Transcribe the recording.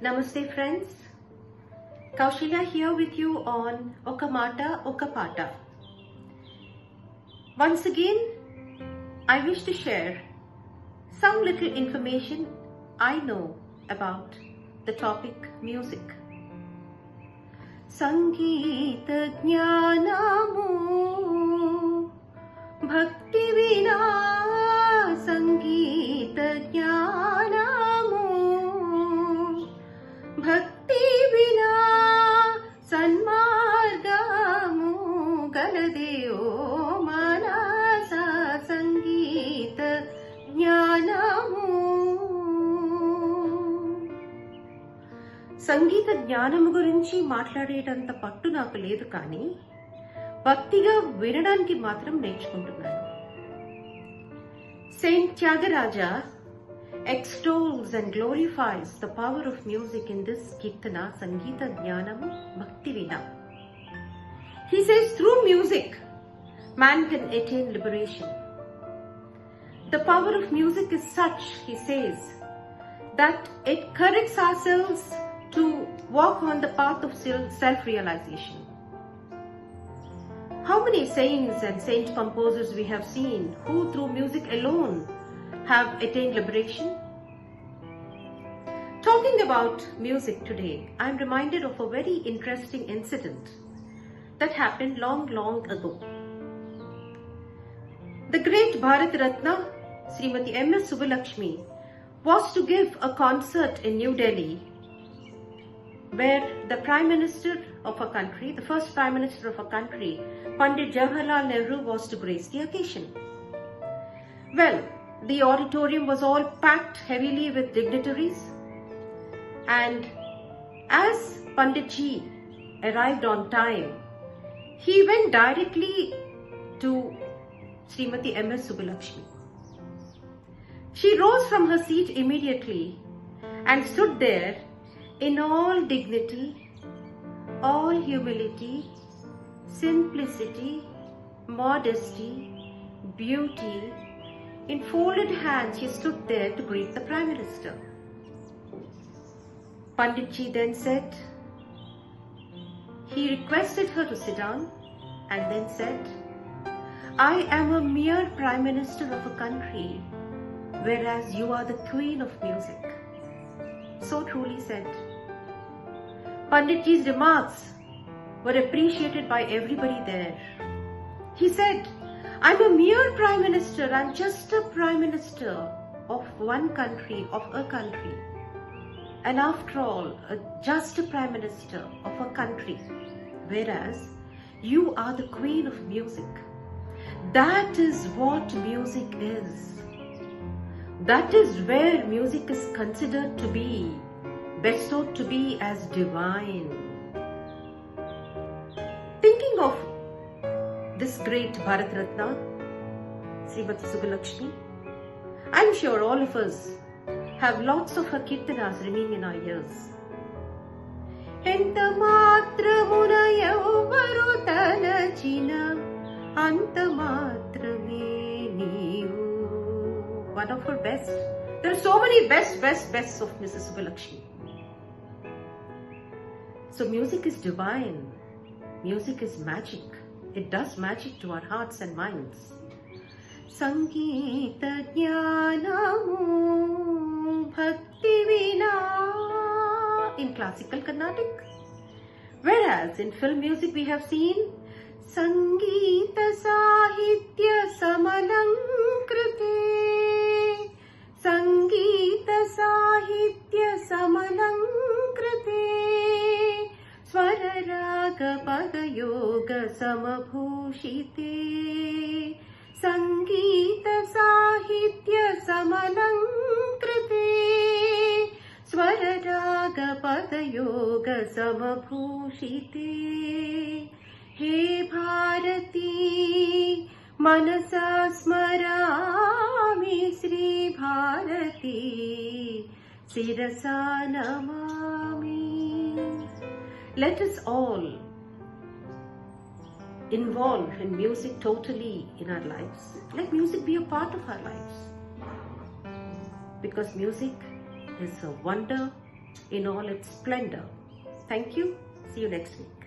Namaste friends, Kaushalya here with you on Oka Mata Oka Pata. Once again, I wish to share some little information I know about the topic music. Sangeeta jnanamu bhakti vina, Sangeeta jnanamu bhakti vina, sanmargamu galadeo manasa, Sangeeta jnanamu. సంగీత జ్ఞానం గురించి మాట్లాడేటంత పట్టు నాకు లేదు, కానీ భక్తిగా వినడానికి మాత్రం నేర్చుకుంటున్నాను. Saint Tyagaraja extols and glorifies the power of music in this Kirtana, Sangeeta Jnanam Bhakti Vina. He says through music, man can attain liberation. The power of music is such, he says, that it corrects ourselves to walk on the path of self-realization. How many saints and saint composers we have seen who through music alone have attained liberation? Talking about music today, I am reminded of a very interesting incident that happened long ago. The great Bharat Ratna, Srimati M.S. Subbulakshmi, was to give a concert in New Delhi where the Prime Minister of a country, the first Prime Minister of a country, Pandit Jawaharlal Nehru, was to grace the occasion. Well, the auditorium was all packed heavily with dignitaries, and as Pandit Ji arrived on time, he went directly to Srimati M.S. Subbulakshmi. She rose from her seat immediately and stood there in all dignity, all humility, simplicity, modesty, beauty. In folded hands, she stood there to greet the Prime Minister. Pandit Ji then said, he requested her to sit down and then said, I am a mere Prime Minister of a country, whereas you are the Queen of music. So truly said. Pandit Ji's remarks were appreciated by everybody there. He said, I'm a mere Prime Minister, I'm just a Prime Minister of one country, of a country. And after all, just a Prime Minister of a country, whereas you are the Queen of music. That is what music is. That is where music is considered to be, bestowed to be as divine. Thinking of this great Bharat Ratna, Srimati Subbulakshmi, I'm sure all of us have lots of her kirtanas ringing in our ears. Enta matramuna yavaru talachina, anta matrame neevu. One of her best. There are so many bests of Mrs. Subbulakshmi. So music is divine. Music is magic. It does magic to our hearts and minds. Sangeeta jnanamu bhakti vina in classical Carnatic. Whereas in film music we have seen Sangeeta sahitya samalankrite, Sangeeta sahitya samalankrite, Swara raga pada yoga samabhushite, Sangeeta sahitya samalankrite, Swara raga pada yoga samabhushite. He Bharati Manasa Smarami Sri Bharati Sirasa Namami. Let us all involve in music totally in our lives. Let music be a part of our lives. Because music is a wonder in all its splendor. Thank you. See you next week.